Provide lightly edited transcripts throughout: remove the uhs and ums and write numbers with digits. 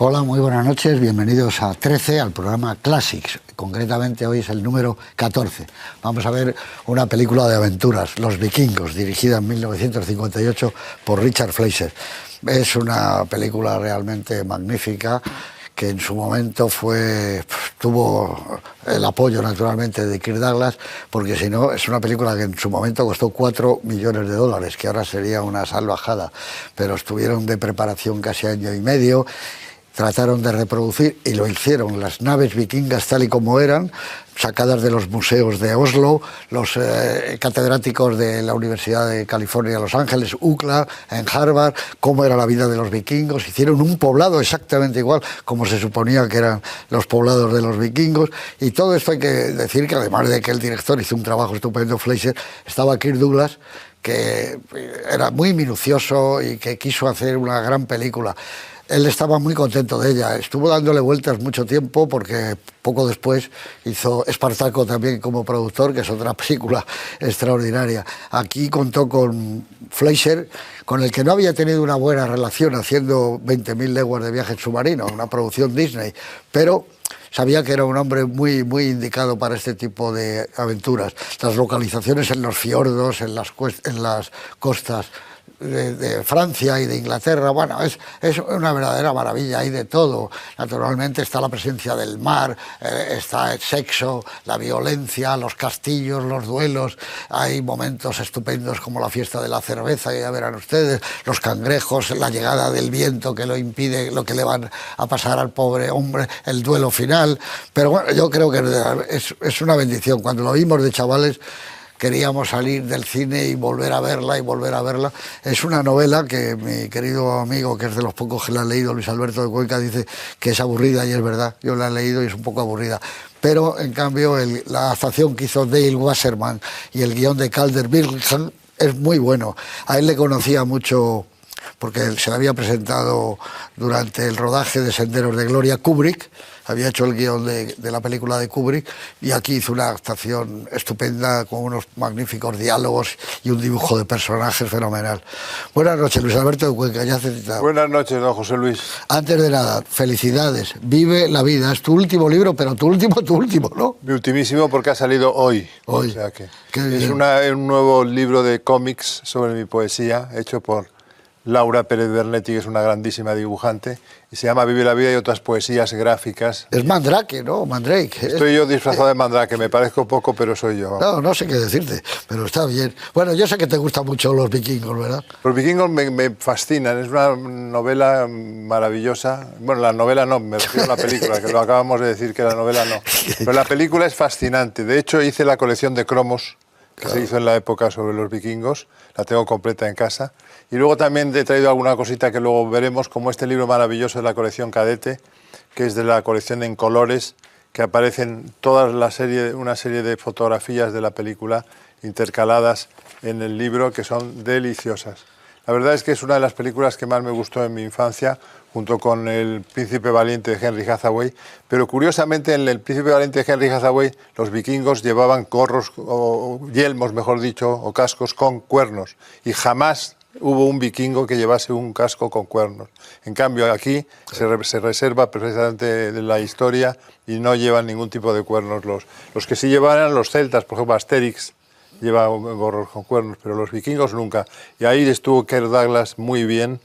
Hola, muy buenas noches, bienvenidos a 13, al programa Classics. Concretamente hoy es el número 14. Vamos a ver una película de aventuras, Los Vikingos, dirigida en 1958 por Richard Fleischer. Es una película realmente magnífica que en su momento tuvo el apoyo naturalmente de Kirk Douglas, porque si no, es una película que en su momento costó $4 millones, que ahora sería una salvajada, pero estuvieron de preparación casi año y medio. Trataron de reproducir, y lo hicieron, las naves vikingas tal y como eran, sacadas de los museos de Oslo, los catedráticos de la Universidad de California, Los Ángeles, UCLA, en Harvard, cómo era la vida de los vikingos. Hicieron un poblado exactamente igual como se suponía que eran los poblados de los vikingos. Y todo esto hay que decir que, además de que el director hizo un trabajo estupendo, Fleischer, estaba Kirk Douglas, que era muy minucioso y que quiso hacer una gran película. Él estaba muy contento de ella, estuvo dándole vueltas mucho tiempo porque poco después hizo Espartaco también como productor, que es otra película extraordinaria. Aquí contó con Fleischer, con el que no había tenido una buena relación haciendo 20.000 leguas de viaje submarino, una producción Disney, pero sabía que era un hombre muy indicado para este tipo de aventuras. Las localizaciones en los fiordos, en las costas de Francia y de Inglaterra, bueno, es una verdadera maravilla, hay de todo. Naturalmente está la presencia del mar, está el sexo, la violencia, los castillos, los duelos, hay momentos estupendos como la fiesta de la cerveza, que ya verán ustedes, los cangrejos, la llegada del viento que lo impide, lo que le van a pasar al pobre hombre, el duelo final. Pero bueno, yo creo que es una bendición. Cuando lo vimos de chavales queríamos salir del cine y volver a verla y volver a verla. Es una novela que mi querido amigo, que es de los pocos que la ha leído, Luis Alberto de Cuenca, dice que es aburrida, y es verdad, yo la he leído y es un poco aburrida. Pero, en cambio, la adaptación que hizo Dale Wasserman y el guión de Calder Birmingham es muy bueno. A él le conocía mucho porque se le había presentado durante el rodaje de Senderos de Gloria Kubrick, había hecho el guión de la película de Kubrick, y aquí hizo una actuación estupenda con unos magníficos diálogos y un dibujo de personajes fenomenal. Buenas noches, Luis Alberto de Cuenca, ya hace citado. Buenas noches, don José Luis. Antes de nada, felicidades, Vive la vida, es tu último libro, pero tu último, ¿no? Mi ultimísimo, porque ha salido hoy. Hoy. O sea que es un nuevo libro de cómics sobre mi poesía, hecho por Laura Pérez Bernetti, que es una grandísima dibujante, y se llama Vive la vida y otras poesías gráficas. Es Mandrake, ¿no? Mandrake. Estoy yo disfrazado de Mandrake, me parezco poco, pero soy yo. No sé qué decirte, pero está bien. Bueno, yo sé que te gustan mucho los vikingos, ¿verdad? Los vikingos me fascinan, es una novela maravillosa. Bueno, la novela no, me refiero a la película, que lo acabamos de decir que la novela no. Pero la película es fascinante. De hecho, hice la colección de cromos que se hizo en la época sobre los vikingos, la tengo completa en casa. Y luego también he traído alguna cosita que luego veremos, como este libro maravilloso de la colección Cadete, que es de la colección en colores, que aparecen una serie de fotografías de la película intercaladas en el libro, que son deliciosas. La verdad es que es una de las películas que más me gustó en mi infancia, junto con El Príncipe Valiente de Henry Hathaway, pero curiosamente en El Príncipe Valiente de Henry Hathaway los vikingos llevaban gorros, o yelmos mejor dicho, o cascos con cuernos, y jamás hubo un vikingo que llevase un casco con cuernos. En cambio aquí se reserva precisamente de la historia y no llevan ningún tipo de cuernos. Los que sí llevan eran los celtas, por ejemplo Asterix lleva gorros con cuernos, pero los vikingos nunca. Y ahí estuvo Kirk Douglas muy bien,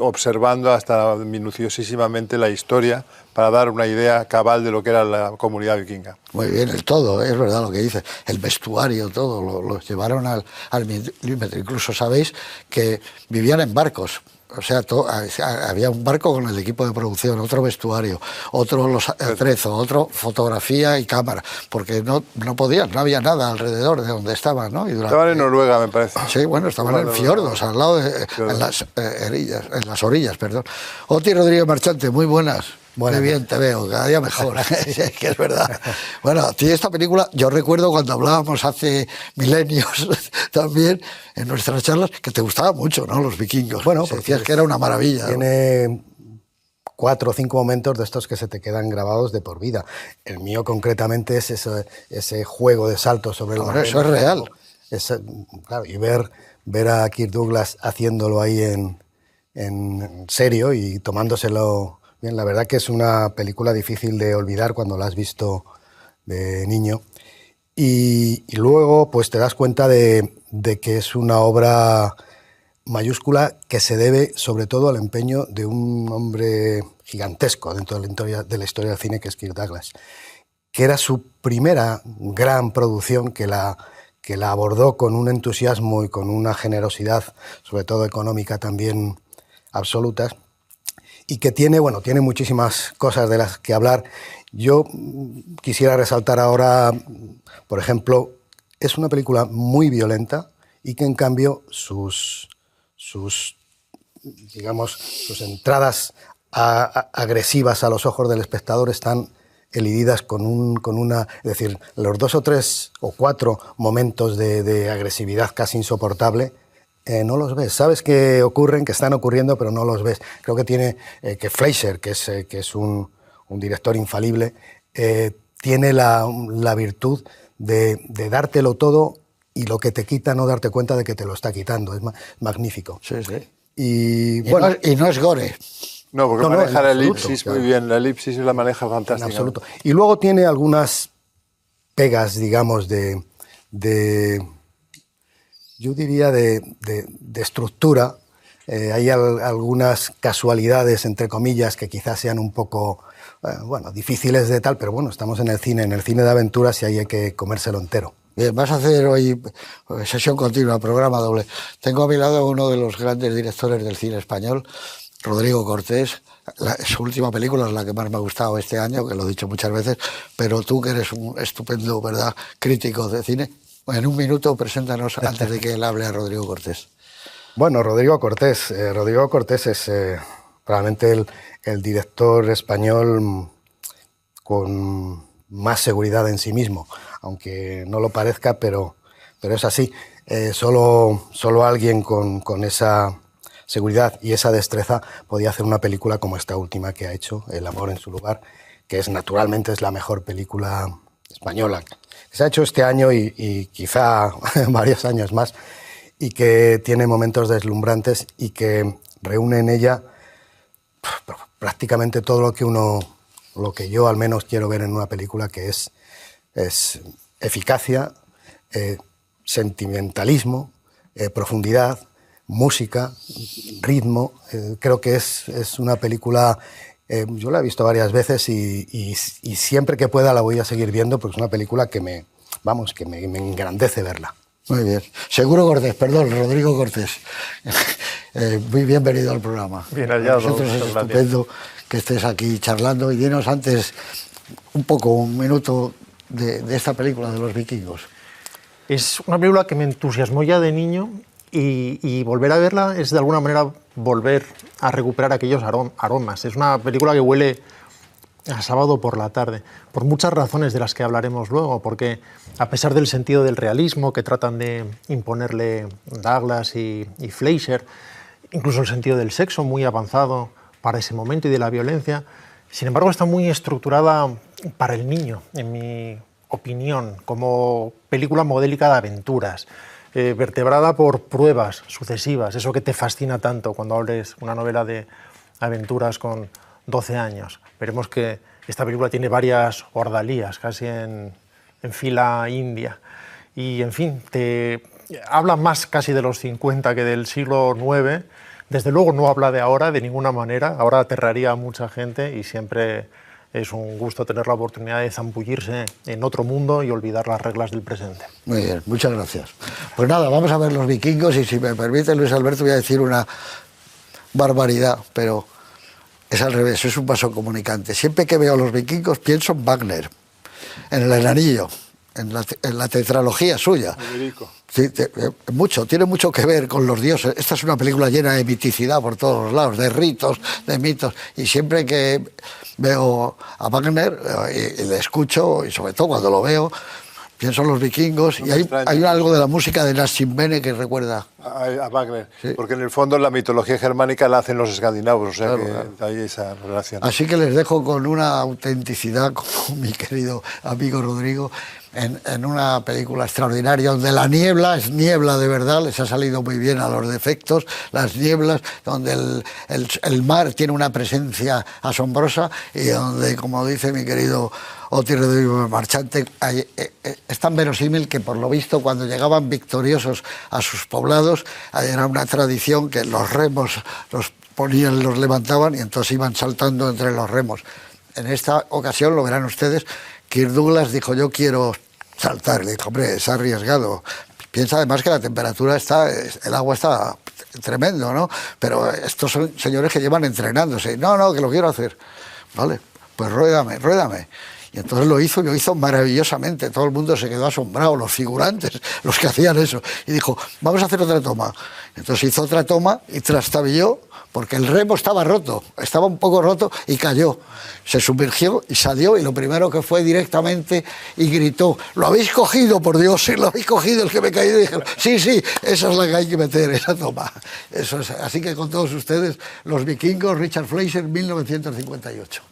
observando hasta minuciosísimamente la historia para dar una idea cabal de lo que era la comunidad vikinga. Muy bien, el todo, es verdad lo que dices, el vestuario, todo, los llevaron al milímetro. Incluso sabéis que vivían en barcos. O sea, había un barco con el equipo de producción, otro vestuario, otro los atrezos, otro fotografía y cámara, porque no podían, no había nada alrededor de donde estaban, ¿no? Estaban en Noruega, me parece. Sí, bueno, estaban en fiordos, al lado en las orillas, perdón. Oti Rodríguez Marchante, muy buenas. Qué bien te veo, cada día mejor, es que es verdad. Bueno, a ti esta película, yo recuerdo cuando hablábamos hace milenios también, en nuestras charlas, que te gustaba mucho, ¿no?, los vikingos. Bueno, sí, decías que era una maravilla. Tiene 4 o 5 momentos de estos que se te quedan grabados de por vida. El mío concretamente es ese juego de saltos sobre la arena. Eso es real. Claro, y ver a Kirk Douglas haciéndolo ahí en serio y tomándoselo Bien, la verdad que es una película difícil de olvidar cuando la has visto de niño. Y luego pues te das cuenta de que es una obra mayúscula que se debe sobre todo al empeño de un hombre gigantesco dentro de la historia del cine, que es Kirk Douglas, que era su primera gran producción, que la abordó con un entusiasmo y con una generosidad, sobre todo económica también, absolutas, y que tiene muchísimas cosas de las que hablar. Yo quisiera resaltar ahora, por ejemplo, es una película muy violenta y que en cambio sus entradas agresivas a los ojos del espectador están elididas con una... Es decir, los 2 o 3 o 4 momentos de agresividad casi insoportable, no los ves. Sabes que ocurren, que están ocurriendo, pero no los ves. Creo que tiene que Fleischer, que es un director infalible, tiene la virtud de dártelo todo y lo que te quita no darte cuenta de que te lo está quitando. Es magnífico. Sí, sí. Y no es gore. No, porque maneja la elipsis muy bien. La elipsis la maneja fantástica. En absoluto. Y luego tiene algunas pegas, digamos, yo diría de estructura. Hay algunas casualidades, entre comillas, que quizás sean un poco difíciles de tal, pero bueno, estamos en el cine de aventuras y ahí hay que comérselo entero. Bien, vas a hacer hoy sesión continua, programa doble. Tengo a mi lado a uno de los grandes directores del cine español, Rodrigo Cortés. Su última película es la que más me ha gustado este año, que lo he dicho muchas veces, pero tú que eres un estupendo, ¿verdad?, crítico de cine, en un minuto preséntanos antes de que él hable a Rodrigo Cortés. Bueno, Rodrigo Cortés es probablemente el director español con más seguridad en sí mismo, aunque no lo parezca, pero es así. Solo alguien con esa seguridad y esa destreza podía hacer una película como esta última que ha hecho, El amor en su lugar, que naturalmente es la mejor película española que se ha hecho este año y quizá varios años más, y que tiene momentos deslumbrantes y que reúne en ella prácticamente todo lo que yo al menos quiero ver en una película, que es eficacia, sentimentalismo, profundidad, música, ritmo. Creo que es una película, yo la he visto varias veces y siempre que pueda la voy a seguir viendo, porque es una película que me engrandece verla. Muy bien. Rodrigo Cortés. Muy bienvenido al programa. Bien hallado. Nosotros es estupendo que estés aquí charlando, y dinos antes un minuto de esta película de los vikingos. Es una película que me entusiasmó ya de niño y volver a verla es de alguna manera volver a recuperar aquellos aromas. Es una película que huele a sábado por la tarde, por muchas razones de las que hablaremos luego, porque a pesar del sentido del realismo que tratan de imponerle Douglas y Fleischer, incluso el sentido del sexo muy avanzado para ese momento y de la violencia, sin embargo está muy estructurada para el niño, en mi opinión, como película modélica de aventuras, vertebrada por pruebas sucesivas, eso que te fascina tanto cuando abres una novela de aventuras con 12 años. Veremos que esta película tiene varias ordalías, casi en fila india. Y, en fin, te habla más casi de los 50 que del siglo IX. Desde luego no habla de ahora de ninguna manera. Ahora aterraría a mucha gente y siempre es un gusto tener la oportunidad de zambullirse en otro mundo y olvidar las reglas del presente. Muy bien, muchas gracias. Pues nada, vamos a ver Los Vikingos, y si me permite, Luis Alberto, voy a decir una barbaridad, pero es al revés, es un vaso comunicante. Siempre que veo a Los Vikingos pienso en Wagner, en El Enanillo, en la tetralogía suya. Sí, tiene mucho que ver con los dioses. Esta es una película llena de miticidad por todos los lados, de ritos, de mitos, y siempre que veo a Wagner y le escucho, y sobre todo cuando lo veo, Pienso en los vikingos y hay algo de la música de Nassim Bene que recuerda a Wagner, sí. Porque en el fondo la mitología germánica la hacen los escandinavos, o sea Claro, que claro. hay esa relación. Así que les dejo con una autenticidad, con mi querido amigo Rodrigo, en una película extraordinaria donde la niebla es niebla de verdad, les ha salido muy bien a los defectos, las nieblas, donde el mar tiene una presencia asombrosa y donde, como dice mi querido Otis Rodrigo Marchante, es tan verosímil que por lo visto cuando llegaban victoriosos a sus poblados era una tradición que los remos los ponían, los levantaban y entonces iban saltando entre los remos. En esta ocasión, lo verán ustedes, Kirk Douglas dijo, yo quiero saltar. Le dijo, hombre, es arriesgado. Piensa además que la temperatura el agua está tremendo, ¿no? Pero estos son señores que llevan entrenándose. No, que lo quiero hacer. Vale, pues ruédame. Y entonces lo hizo maravillosamente. Todo el mundo se quedó asombrado, los figurantes, los que hacían eso. Y dijo, vamos a hacer otra toma. Entonces hizo otra toma y trastabilló, porque el remo estaba roto, estaba un poco roto y cayó. Se sumergió y salió y lo primero que fue directamente y gritó, lo habéis cogido, por Dios, sí, lo habéis cogido, el que me he caído. Y dijeron, sí, esa es la que hay que meter, esa toma. Eso es. Así que con todos ustedes, Los Vikingos, Richard Fleischer, 1958.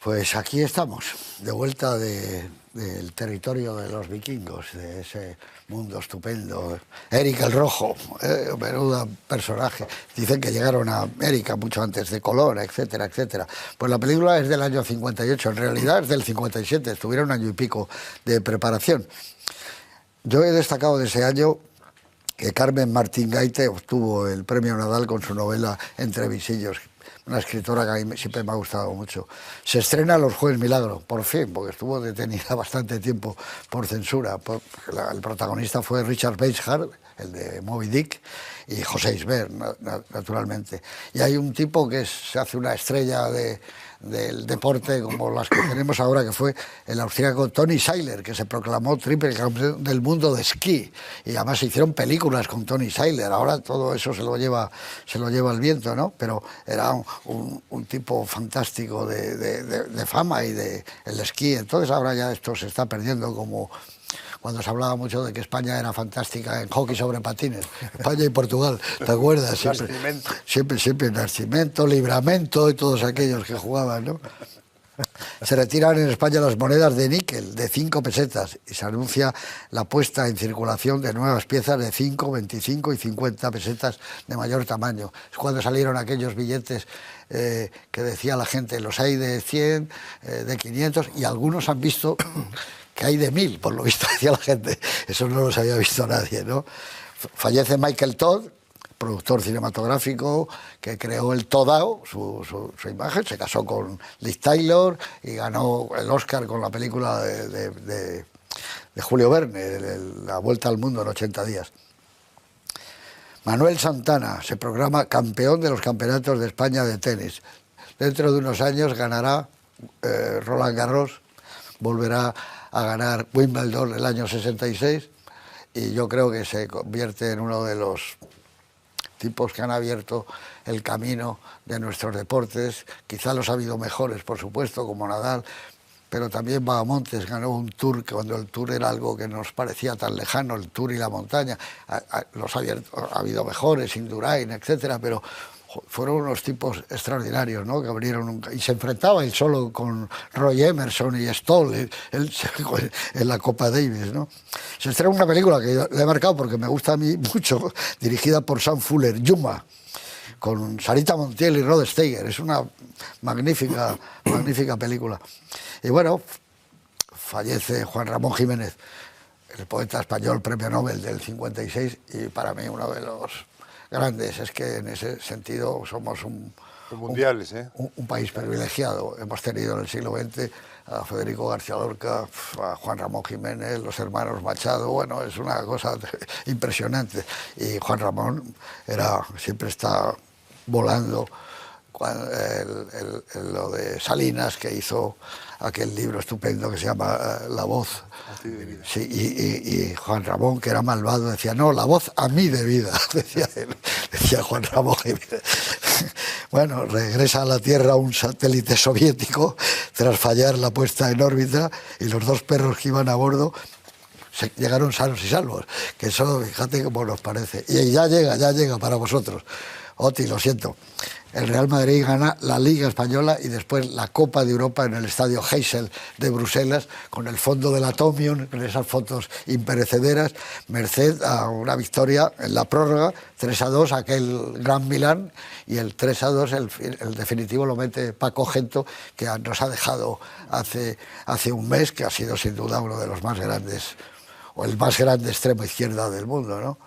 Pues aquí estamos, de vuelta del territorio de los vikingos, de ese mundo estupendo. Eric el Rojo, menudo personaje. Dicen que llegaron a América mucho antes de Colón, etcétera, etcétera. Pues la película es del año 58, en realidad es del 57, estuvieron un año y pico de preparación. Yo he destacado de ese año que Carmen Martín Gaite obtuvo el premio Nadal con su novela Entre visillos, una escritora que a mí siempre me ha gustado mucho. Se estrena Los Jueves Milagro, por fin, porque estuvo detenida bastante tiempo por censura. El protagonista fue Richard Basehart, el de Moby Dick, y José Isbert, naturalmente. Y hay un tipo que se hace una estrella del deporte como las que tenemos ahora, que fue el austríaco Tony Seiler, que se proclamó triple campeón del mundo de esquí, y además se hicieron películas con Tony Seiler. Ahora todo eso se lo lleva el viento, ¿no? Pero era un tipo fantástico de fama y el esquí. Entonces ahora ya esto se está perdiendo, como cuando se hablaba mucho de que España era fantástica en hockey sobre patines, España y Portugal, ¿te acuerdas? Siempre Nascimento, Livramento y todos aquellos que jugaban, ¿no? Se retiran en España las monedas de níquel de 5 pesetas y se anuncia la puesta en circulación de nuevas piezas de 5, 25 y 50 pesetas de mayor tamaño. Es cuando salieron aquellos billetes que decía la gente, los hay de 100, de 500, y algunos han visto que hay de 1000, por lo visto, decía la gente. Eso no los había visto nadie, ¿no? Fallece Michael Todd, productor cinematográfico que creó el Todao, su imagen. Se casó con Liz Taylor y ganó el Oscar con la película de Julio Verne, La Vuelta al Mundo en 80 días. Manuel Santana se proclama campeón de los campeonatos de España de tenis. Dentro de unos años ganará Roland Garros, volverá a ganar Wimbledon el año 66, y yo creo que se convierte en uno de los tipos que han abierto el camino de nuestros deportes. Quizá los ha habido mejores, por supuesto, como Nadal, pero también Bahamontes ganó un Tour, cuando el Tour era algo que nos parecía tan lejano, el Tour y la montaña. Ha habido mejores, Indurain, etcétera, pero fueron unos tipos extraordinarios, ¿no? Que abrieron y se enfrentaba él solo con Roy Emerson y Stoll en la Copa Davis, ¿no? Se estrena una película que le he marcado porque me gusta a mí mucho, dirigida por Sam Fuller, Yuma, con Sarita Montiel y Rod Steiger. Es una magnífica película. Y bueno, fallece Juan Ramón Jiménez, el poeta español, premio Nobel del 56, y para mí uno de los grandes. Es que en ese sentido somos un país privilegiado. Hemos tenido en el siglo XX a Federico García Lorca, a Juan Ramón Jiménez, los hermanos Machado. Bueno, es una cosa impresionante. Y Juan Ramón siempre está volando lo de Salinas, que hizo aquel libro estupendo que se llama La voz. Sí, y Juan Ramón, que era malvado, decía, no, la voz a mí de vida, decía él, decía Juan Ramón. Bueno, regresa a la Tierra un satélite soviético tras fallar la puesta en órbita, y los 2 perros que iban a bordo llegaron sanos y salvos, que eso, fíjate cómo nos parece. Y ya llega para vosotros. Oti, lo siento. El Real Madrid gana la Liga Española y después la Copa de Europa en el Estadio Heysel de Bruselas, con el fondo del Atomium, con esas fotos imperecederas, merced a una victoria en la prórroga, 3-2, aquel Gran Milán, y el 3-2, el definitivo, lo mete Paco Gento, que nos ha dejado hace un mes, que ha sido sin duda uno de los más grandes, o el más grande extremo izquierda del mundo, ¿no?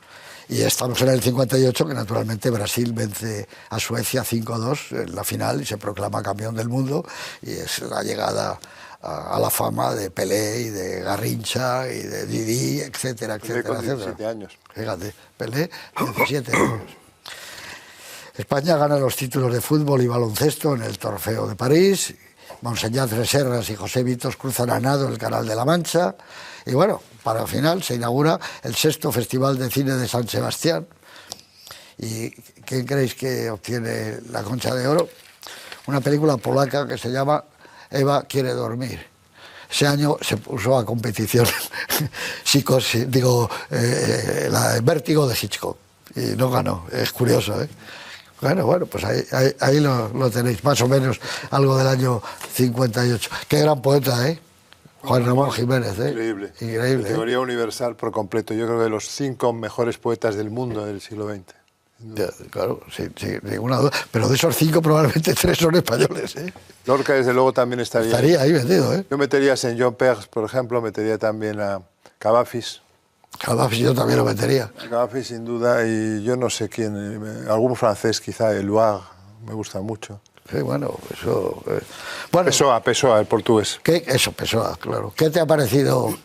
Y estamos en el 58, que naturalmente Brasil vence a Suecia 5-2 en la final y se proclama campeón del mundo, y es la llegada a la fama de Pelé y de Garrincha y de Didi, etcétera, etcétera. Pelé con 17 años. Fíjate, Pelé, 17 años. España gana los títulos de fútbol y baloncesto en el Trofeo de París. Monseñat Reserras y José Vitos cruzan a nado el Canal de la Mancha. Y bueno, para el final se inaugura el 6º Festival de Cine de San Sebastián. ¿Y quién creéis que obtiene la Concha de Oro? Una película polaca que se llama Eva quiere dormir. Ese año se puso a competición el Vértigo de Hitchcock, y no ganó. Es curioso, ¿eh? Bueno, pues ahí lo tenéis, más o menos algo del año 58. Qué gran poeta, ¿eh? Juan Ramón Jiménez, ¿eh? Increíble. Categoría universal por completo. Yo creo que de los 5 mejores poetas del mundo del siglo XX. Ya, claro, sin ninguna duda. Pero de esos 5 probablemente 3 son españoles, ¿eh? Lorca, desde luego, también estaría ahí metido, ¿eh? Yo metería a Saint-Jean Perse, por ejemplo, metería también a Cavafis. Cavafis yo también lo metería. Cavafis, sin duda, y yo no sé quién, algún francés quizá, Eluard, me gusta mucho. Sí, bueno, eso... Pessoa, el portugués. Pessoa, claro. ¿Qué te ha parecido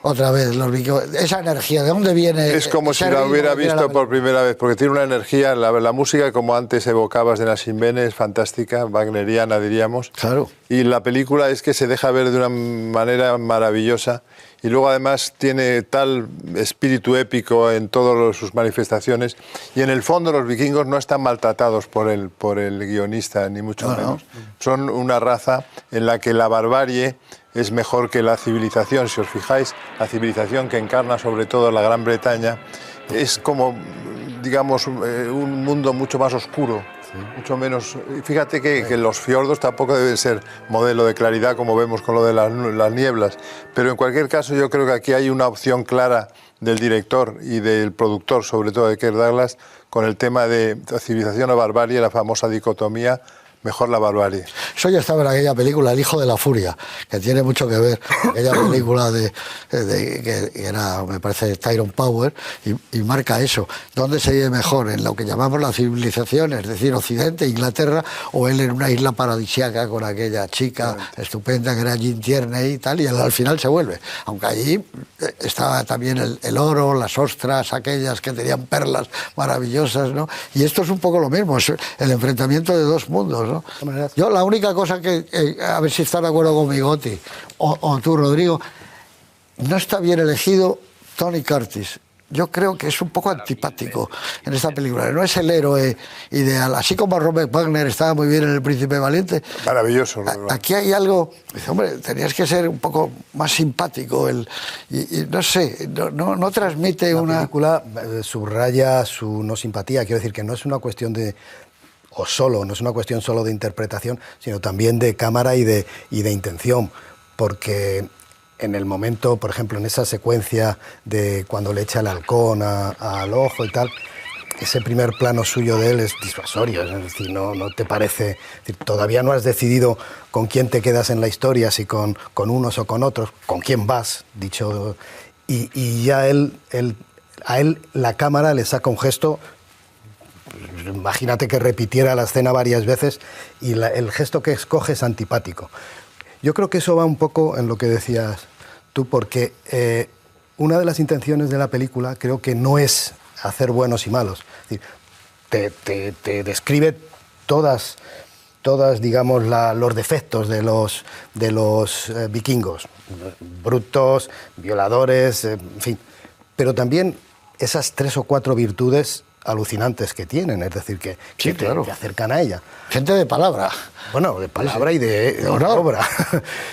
otra vez los vikingos? Esa energía, ¿de dónde viene? Es como si la hubiera visto por primera vez, porque tiene una energía, la música, como antes evocabas de Nassim Bene, es fantástica, wagneriana diríamos. Claro. Y la película es que se deja ver de una manera maravillosa, y luego además tiene tal espíritu épico en todas sus manifestaciones, y en el fondo los vikingos no están maltratados por el guionista, ni mucho menos. Son una raza en la que la barbarie es mejor que la civilización. Si os fijáis, la civilización que encarna sobre todo la Gran Bretaña es como, digamos, un mundo mucho más oscuro. Mucho menos. Fíjate que los fiordos tampoco deben ser modelo de claridad, como vemos con lo de las nieblas, pero en cualquier caso yo creo que aquí hay una opción clara del director y del productor, sobre todo de Kirk Douglas, con el tema de civilización o barbarie, la famosa dicotomía. Mejor la barbarie. Eso ya estaba en aquella película, El hijo de la furia, que tiene mucho que ver, aquella película que era, me parece, Tyrone Power, y marca eso. ¿Dónde se vive mejor? ¿En lo que llamamos la civilización, es decir, Occidente, Inglaterra, o él en una isla paradisíaca con aquella chica estupenda que era Jean Tierney y tal, y al final se vuelve? Aunque allí estaba también el oro, las ostras, aquellas que tenían perlas maravillosas, ¿no? Y esto es un poco lo mismo, es el enfrentamiento de 2 mundos, ¿no? Yo la única cosa que, a ver si está de acuerdo conmigo, Oti, o tú, Rodrigo, no está bien elegido Tony Curtis. Yo creo que es un poco antipático en esta película. No es el héroe ideal. Así como Robert Wagner estaba muy bien en El Príncipe Valiente. Maravilloso. Aquí hay algo... Dice, hombre, tenías que ser un poco más simpático. Y no sé, no transmite una... La película subraya su no simpatía. Quiero decir que no es una cuestión de... no es una cuestión solo de interpretación, sino también de cámara y de intención, porque en el momento, por ejemplo, en esa secuencia de cuando le echa el halcón al ojo y tal, ese primer plano suyo de él es disuasorio, es decir, no te parece, es decir, todavía no has decidido con quién te quedas en la historia, si con unos o con otros, con quién vas, dicho, y ya a él la cámara le saca un gesto. Imagínate que repitiera la escena varias veces y el gesto que escoge es antipático. Yo creo que eso va un poco en lo que decías tú, porque una de las intenciones de la película creo que no es hacer buenos y malos. Es decir, te describe todas digamos, los defectos de los vikingos, brutos, violadores, en fin, pero también esas 3 o 4 virtudes alucinantes que tienen, es decir, que te acercan a ella. Gente de palabra. Bueno, de palabra y de obra.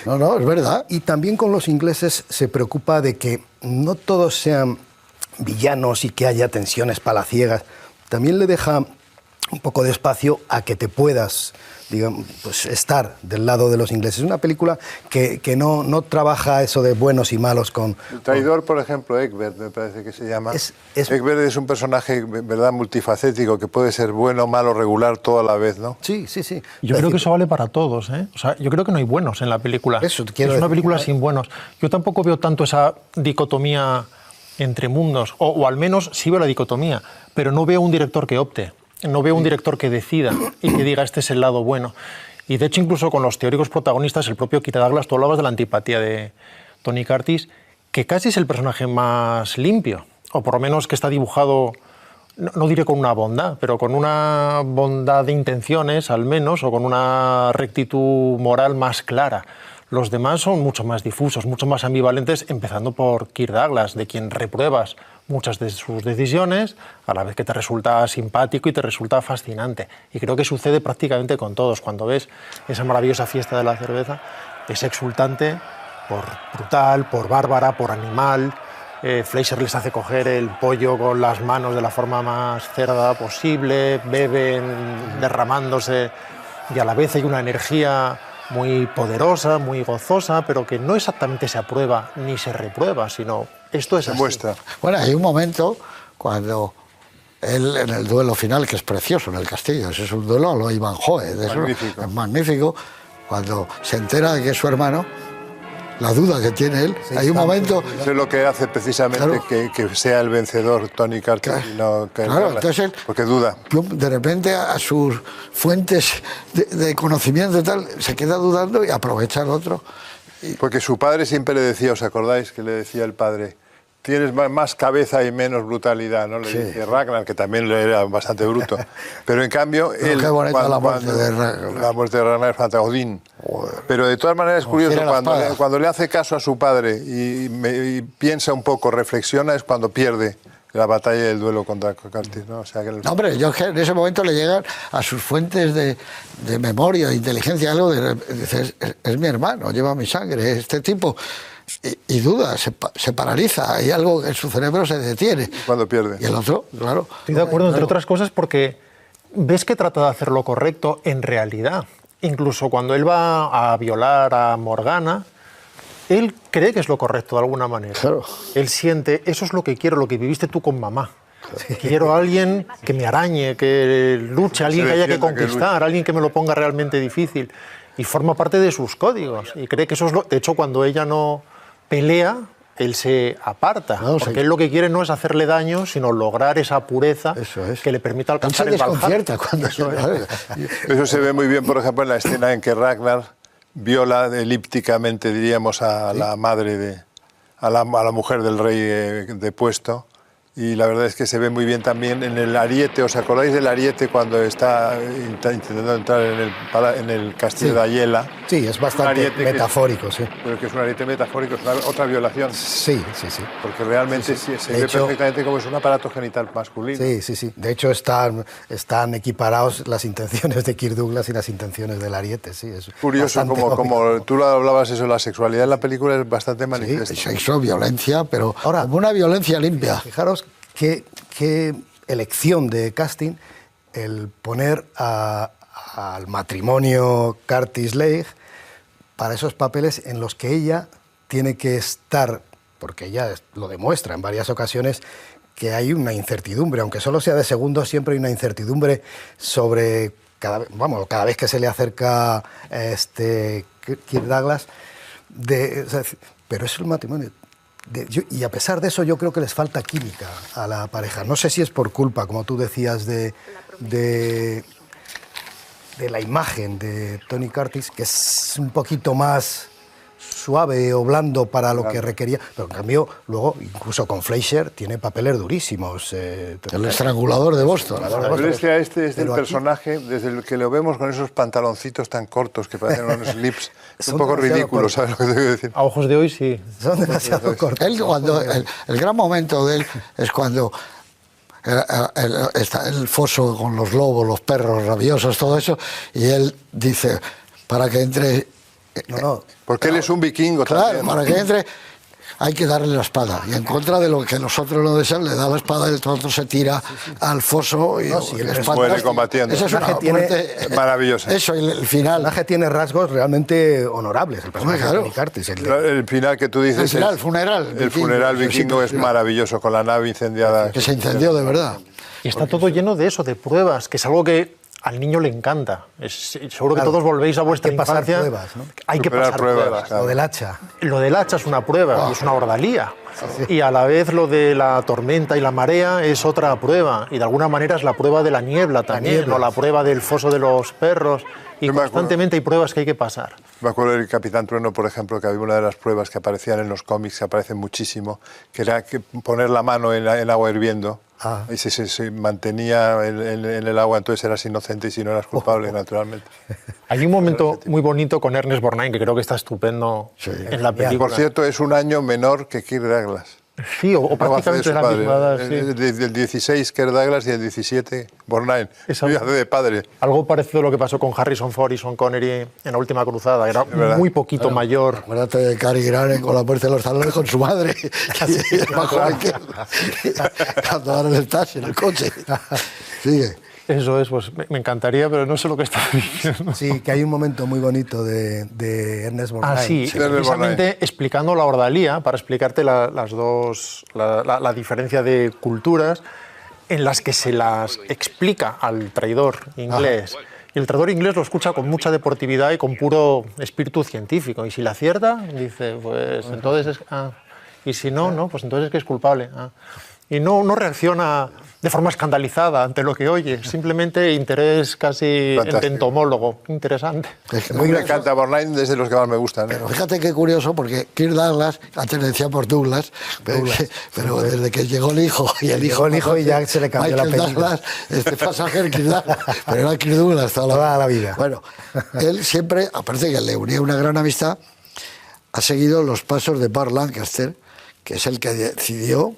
No, es verdad. Y también con los ingleses se preocupa de que no todos sean villanos y que haya tensiones palaciegas. También le deja un poco de espacio a que te puedas, digamos, pues estar del lado de los ingleses. Es una película que no trabaja eso de buenos y malos con... El traidor, por ejemplo, Egbert, me parece que se llama. Egbert es un personaje, ¿verdad?, multifacético, que puede ser bueno, malo, regular, todo a la vez, ¿no? Sí. Yo creo que eso vale para todos, ¿eh? O sea, yo creo que no hay buenos en la película. Eso te es quiero una decir. película sin buenos. Yo tampoco veo tanto esa dicotomía entre mundos, o al menos sí veo la dicotomía, pero no veo un director que opte. No veo un director que decida y que diga este es el lado bueno. Y de hecho, incluso con los teóricos protagonistas, el propio Kirk Douglas, tú hablabas de la antipatía de Tony Curtis, que casi es el personaje más limpio, o por lo menos que está dibujado, no diré con una bondad, pero con una bondad de intenciones al menos, o con una rectitud moral más clara. Los demás son mucho más difusos, mucho más ambivalentes, empezando por Kirk Douglas, de quien repruebas muchas de sus decisiones, a la vez que te resulta simpático y te resulta fascinante. Y creo que sucede prácticamente con todos. Cuando ves esa maravillosa fiesta de la cerveza, es exultante por brutal, por bárbara, por animal. Fleischer les hace coger el pollo con las manos de la forma más cerda posible, beben derramándose, y a la vez hay una energía muy poderosa, muy gozosa, pero que no exactamente se aprueba ni se reprueba, sino esto es así. Muestra. Bueno, hay un momento cuando él, en el duelo final, que es precioso en el castillo, ese es un duelo a lo Ivanhoe, Magnífico. es magnífico, cuando se entera de que es su hermano, la duda que tiene él, hay un momento... Eso es lo que hace precisamente que sea el vencedor Tony Curtis y no Kirk Douglas, entonces él, porque duda. de repente a sus fuentes de conocimiento y tal, se queda dudando y aprovecha el otro. Porque su padre siempre le decía, ¿os acordáis que le decía el padre? Tienes más cabeza y menos brutalidad, ¿no? Le dice Ragnar, que también era bastante bruto. Pero en cambio, él... Qué bonita la muerte de Ragnar. La muerte de Ragnar es fantástica, Odín. Pero de todas maneras es curioso, cuando le hace caso a su padre y piensa un poco, reflexiona, es cuando pierde la batalla del duelo contra Curtis, ¿no? O sea que No, hombre, yo en ese momento le llegan a sus fuentes de memoria, de inteligencia, algo de... Dice, es mi hermano, lleva mi sangre, este tipo... Y duda, se paraliza, y algo en su cerebro se detiene. Cuando pierde. Y el otro, claro. Estoy de acuerdo, entre otras cosas, porque ves que trata de hacer lo correcto en realidad. Incluso cuando él va a violar a Morgana, él cree que es lo correcto de alguna manera. Claro. Él siente, eso es lo que quiero, lo que viviste tú con mamá. Quiero a alguien que me arañe, que luche, alguien que haya que conquistar, alguien que me lo ponga realmente difícil. Y forma parte de sus códigos. Y cree que eso es lo... De hecho, cuando ella no pelea, él se aparta. No, porque él lo que quiere no es hacerle daño, sino lograr esa pureza que le permita alcanzar el Valhalla. Él se desconcierta cuando Eso se ve muy bien, por ejemplo, en la escena en que Ragnar viola elípticamente, diríamos, a la madre a la mujer del rey depuesto. Y la verdad es que se ve muy bien también en el ariete. ¿Os acordáis del ariete cuando está intentando entrar en el castillo de Ayela? Sí, es bastante metafórico, sí. Pero que es un ariete metafórico, es otra violación. Sí. Porque realmente se ve perfectamente como es un aparato genital masculino. Sí. De hecho, están equiparados las intenciones de Kirk Douglas y las intenciones del ariete, sí. Es curioso, como tú lo hablabas, eso, la sexualidad en la película es bastante manifiesta. Sí, sexo, violencia, pero ahora, como una violencia limpia. Fijaros qué elección de casting el poner al matrimonio Curtis-Leigh para esos papeles en los que ella tiene que estar, porque ella lo demuestra en varias ocasiones, que hay una incertidumbre, aunque solo sea de segundos, siempre hay una incertidumbre sobre cada vez que se le acerca Kirk Douglas, pero es el matrimonio. Y a pesar de eso, yo creo que les falta química a la pareja. No sé si es por culpa, como tú decías, de la imagen de Tony Curtis, que es un poquito más suave o blando para lo que requería, pero en cambio luego incluso con Fleischer tiene papeles durísimos. El estrangulador de Boston. Pero es que a este es el Pero aquí- personaje, desde el que lo vemos con esos pantaloncitos tan cortos que parecen unos slips, es un Son poco demasiado ridículo, cortos. ¿sabes lo que te quiero decir? A ojos de hoy sí. Son demasiado cortos. Él, cuando, el gran momento de él es cuando está el foso con los lobos, los perros rabiosos, todo eso, y él dice, para que entre... No, Porque él es un vikingo Claro, también. para que entre hay que darle la espada. Y en contra de lo que los otros no desean, le da la espada y el otro se tira al foso y No, sí, él es muere fantástico. combatiendo. Esa es una Tiene- muerte maravillosa. Eso, y el el final. personaje tiene rasgos realmente honorables, el personaje Hombre, claro. de Tony Curtis, el de- El final que tú dices... El final, es- funeral El vikingo, funeral eso sí, vikingo es sí. maravilloso, con la nave incendiada. Que se incendió de verdad. Y está todo lleno de eso, de pruebas, que es algo que al niño le encanta. Seguro que Claro, todos volvéis a vuestra hay que pasar infancia. pruebas, ¿no? Hay que Superar pasar pruebas, pruebas. claro. lo del hacha. Lo del hacha es una prueba, y es una ordalía. Y a la vez lo de la tormenta y la marea es otra prueba. Y de alguna manera es la prueba de la niebla también, niebla. o la prueba del foso de los perros. Y Yo me acuerdo. constantemente hay pruebas que hay que pasar. Me acuerdo del Capitán Trueno, por ejemplo, que había una de las pruebas que aparecían en los cómics, que aparecen muchísimo, que era que poner la mano en agua hirviendo. Ah. Y si se mantenía en el agua, entonces eras inocente y si no eras culpable, naturalmente. Hay un momento muy bonito con Ernest Borgnine, que creo que está estupendo Sí. en la película. Por cierto, es un año menor que Kirk Douglas. Sí, o Algo hace de prácticamente su de la padre. misma edad, sí. Del 16 Kirk Douglas y el 17 Borgnine. Es Y algo- hace de padre. Algo parecido a lo que pasó con Harrison Ford y Sean Connery en La Última Cruzada. Era verdad. muy poquito mayor. Acuérdate de Cary Grant con la puerta de los talones con su madre. Y es más joven que él. Cuando ahora el taxi en el coche. Sigue. Eso es, pues me encantaría, pero no sé lo que está diciendo. Sí, que hay un momento muy bonito de Ernest Borgnine. Ah, sí, Ernest precisamente Borgnine. explicando la ordalía, para explicarte la diferencia de culturas en las que se las explica al traidor inglés. Y el traidor inglés lo escucha con mucha deportividad y con puro espíritu científico. Y si la acierta, dice, pues entonces es... Ah. Y si no, no, pues entonces es que es culpable. Ah. Y no reacciona de forma escandalizada ante lo que oye, simplemente interés casi Fantástico. entomólogo. Interesante. Es Me encanta Borgnine, es de los que más me gustan. ¿eh? Pero fíjate qué curioso, porque Kirk Douglas, antes decía por Douglas, pero desde que llegó el hijo y el Llegó el hijo y ya se le cambió el Michael apellido. Douglas, este pasaje Kirk Douglas, pero era Kirk Douglas Toda la vida. Bueno, él siempre, aparte que le unía una gran amistad, ha seguido los pasos de Burt Lancaster, que es el que decidió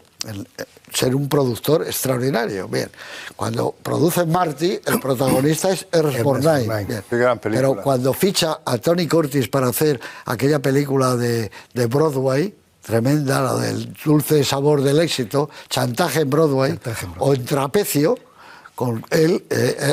ser un productor extraordinario. Bien, cuando produce Marty, el protagonista es Ernest Borgnine. Borgnine. Bien. Qué gran película. Pero cuando ficha a Tony Curtis para hacer aquella película de Broadway, tremenda, la del dulce sabor del éxito, Chantaje en Broadway, o en Trapecio, con él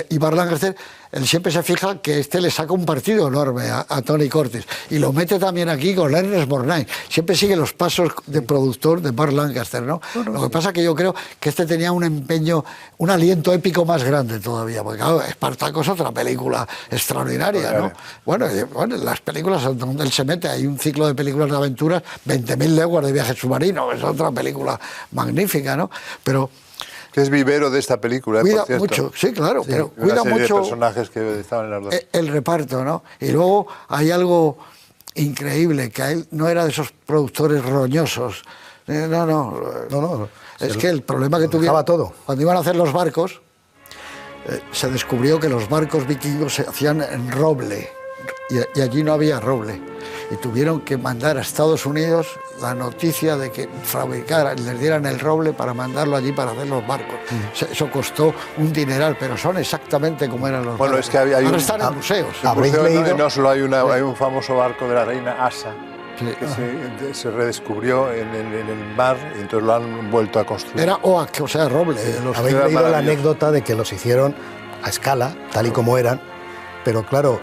y Burt Lancaster, él siempre se fija que le saca un partido enorme a Tony Curtis. Y lo mete también aquí con Ernest Borgnine. Siempre sigue los pasos de productor de Burt Lancaster, ¿no? Lo que pasa es que yo creo que este tenía un empeño, un aliento épico más grande todavía. Porque claro, Espartaco es otra película extraordinaria, ¿no? Bueno, las películas donde él se mete, hay un ciclo de películas de aventuras, 20.000 leguas de viaje submarino, es otra película magnífica, ¿no? Pero Que es vivero de esta película, cuida por cierto. mucho, sí, claro, pero Una cuida serie mucho de personajes que estaban en las dos. el reparto, ¿no? Y luego hay algo increíble, que a él no era de esos productores roñosos. No. Es que el problema que tuvieron dejaba todo. cuando iban a hacer los barcos, se descubrió que los barcos vikingos se hacían en roble y allí no había roble. Y tuvieron que mandar a Estados Unidos la noticia de que fabricaran, les dieran el roble para mandarlo allí para hacer los barcos. Eso costó un dineral, pero son exactamente como eran los Bueno, barcos. es que hay Ahora un- están en museos. ¿Habréis Museo leído? En Oslo hay un famoso barco de la reina Asa Sí. que se redescubrió en el mar y entonces lo han vuelto a construir. Era oak, o sea, roble. Habéis Era leído la maravilloso. anécdota de que los hicieron a escala, tal y como eran, pero claro,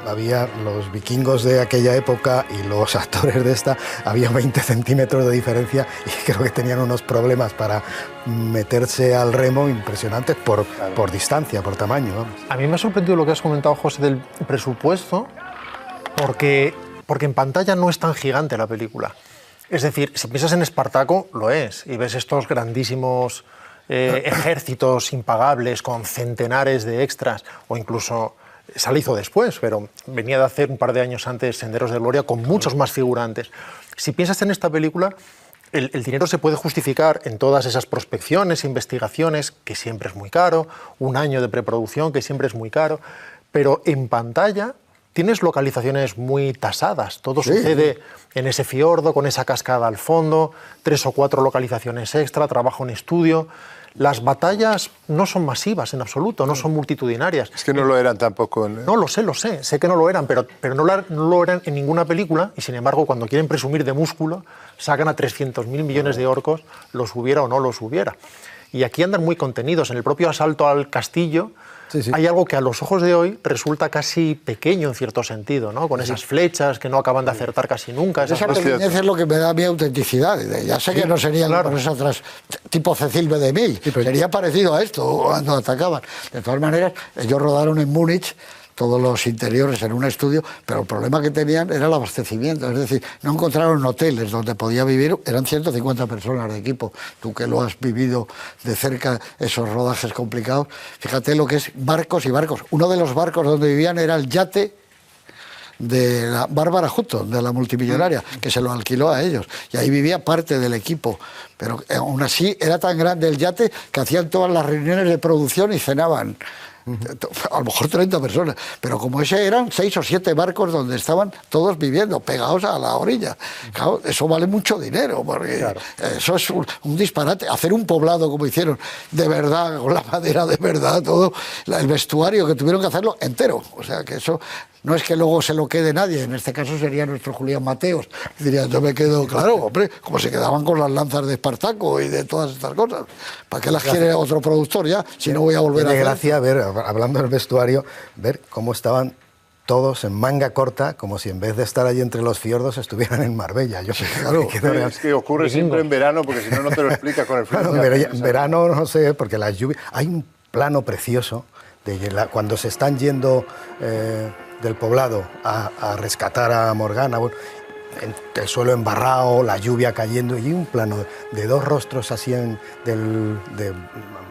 había los vikingos de aquella época y los actores de esta, había 20 centímetros de diferencia y creo que tenían unos problemas para meterse al remo impresionantes por distancia, por tamaño. Vamos. A mí me ha sorprendido lo que has comentado, José, del presupuesto, porque en pantalla no es tan gigante la película. Es decir, si piensas en Espartaco, lo es, y ves estos grandísimos ejércitos impagables con centenares de extras, o incluso Esa la hizo después, pero venía de hacer un par de años antes Senderos de Gloria con muchos más figurantes. Si piensas en esta película, el dinero se puede justificar en todas esas prospecciones, investigaciones, que siempre es muy caro, un año de preproducción, que siempre es muy caro, pero en pantalla tienes localizaciones muy tasadas. Todo sucede en ese fiordo, con esa cascada al fondo, 3 o 4 localizaciones extra, trabajo en estudio. Las batallas no son masivas en absoluto, no son multitudinarias. Es que no lo eran tampoco. No, lo sé que no lo eran, pero no lo eran en ninguna película, y sin embargo, cuando quieren presumir de músculo, sacan a 300.000 millones de orcos, los hubiera o no los hubiera. Y aquí andan muy contenidos. En el propio asalto al castillo hay algo que a los ojos de hoy resulta casi pequeño en cierto sentido, ¿no? Con esas flechas que no acaban de acertar casi nunca. Esa pequeñez es lo que me da mi autenticidad. Ya sé que no serían cosas atrás, tipo Cecil B. DeMille, sería parecido a esto cuando atacaban. De todas maneras, ellos rodaron en Múnich todos los interiores en un estudio, pero el problema que tenían era el abastecimiento, es decir, no encontraron hoteles donde podía vivir, eran 150 personas de equipo, tú que lo has vivido de cerca, esos rodajes complicados, fíjate lo que es barcos y barcos. Uno de los barcos donde vivían era el yate de la Bárbara Hutton, de la multimillonaria, que se lo alquiló a ellos, y ahí vivía parte del equipo, pero aún así era tan grande el yate que hacían todas las reuniones de producción y cenaban. A lo mejor 30 personas, pero como ese eran 6 o 7 barcos donde estaban todos viviendo, pegados a la orilla. Claro, eso vale mucho dinero, porque eso es un disparate. Hacer un poblado como hicieron, de verdad, con la madera de verdad, todo, el vestuario que tuvieron que hacerlo entero. O sea, que eso no es que luego se lo quede nadie, en este caso sería nuestro Julián Mateos. Diría, yo me quedo, claro, hombre, como se quedaban con las lanzas de Espartaco y de todas estas cosas. ¿Para qué las quiere otro productor ya? Si no voy a volver a hacer. Gracia ver, hablando del vestuario, ver cómo estaban todos en manga corta, como si en vez de estar allí entre los fiordos estuvieran en Marbella. Yo, claro, es que ocurre siempre en verano, porque si no, no te lo explicas con el frío. Claro, en verano, no sé, porque las lluvias... Hay un plano precioso de cuando se están yendo del poblado a rescatar a Morgana, bueno, el suelo embarrado, la lluvia cayendo, y un plano de 2 rostros así de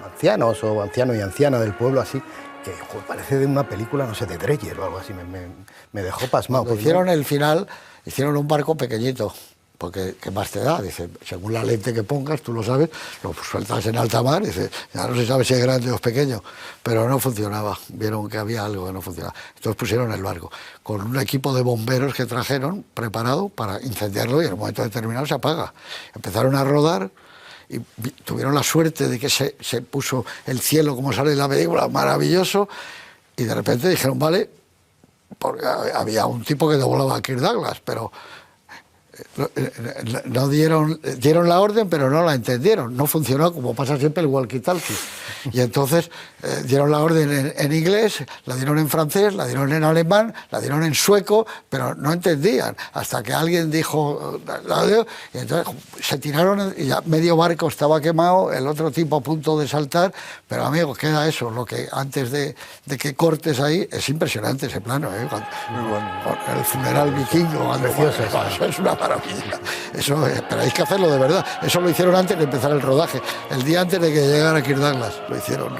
ancianos o anciano y anciana del pueblo, así, que parece de una película, no sé, de Dreyer o algo así, me dejó pasmado. Cuando hicieron el final, hicieron un barco pequeñito, porque ¿qué más te da? Dice, según la lente que pongas, tú lo sabes, lo sueltas en alta mar, dice, ya no se sabe si es grande o es pequeño, pero no funcionaba, vieron que había algo que no funcionaba. Entonces pusieron el barco, con un equipo de bomberos que trajeron, preparado para incendiarlo, y en un momento determinado se apaga. Empezaron a rodar, y tuvieron la suerte de que se puso el cielo, como sale en la película, maravilloso, y de repente dijeron, vale, porque había un tipo que doblaba a Kirk Douglas, pero no dieron la orden, pero no la entendieron, no funcionó, como pasa siempre el walkie-talkie. Y entonces dieron la orden en inglés, la dieron en francés, la dieron en alemán, la dieron en sueco, pero no entendían, hasta que alguien dijo, y entonces se tiraron y ya medio barco estaba quemado, el otro tipo a punto de saltar, pero amigos, queda eso, lo que antes de que cortes ahí, es impresionante ese plano, con el funeral vikingo, precioso, eso es una maravilla, eso, pero hay que hacerlo de verdad, eso lo hicieron antes de empezar el rodaje, el día antes de que llegara Kirk Douglas, lo hicieron,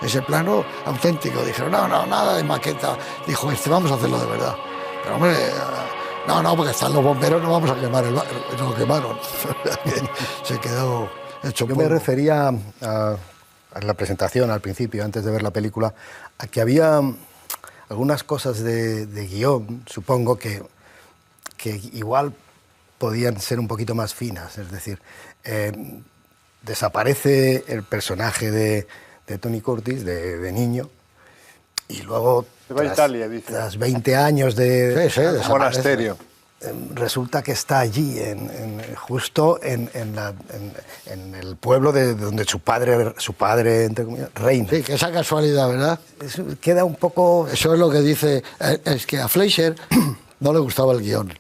ese plano auténtico, dijeron, no, nada de maqueta, dijo, vamos a hacerlo de verdad, pero hombre, no, porque están los bomberos, no vamos a quemar el barco, no lo quemaron, se quedó hecho polvo. Yo me refería a la presentación al principio, antes de ver la película, a que había algunas cosas de guión, supongo, que igual podían ser un poquito más finas, es decir, desaparece el personaje de Tony Curtis, de niño, y luego, se va a Italia, dice. Tras 20 años de monasterio, resulta que está allí, justo en el pueblo de donde su padre entre comillas, reina. Sí, que esa casualidad, ¿verdad? Queda un poco... Eso es lo que dice, es que a Fleischer no le gustaba el guión.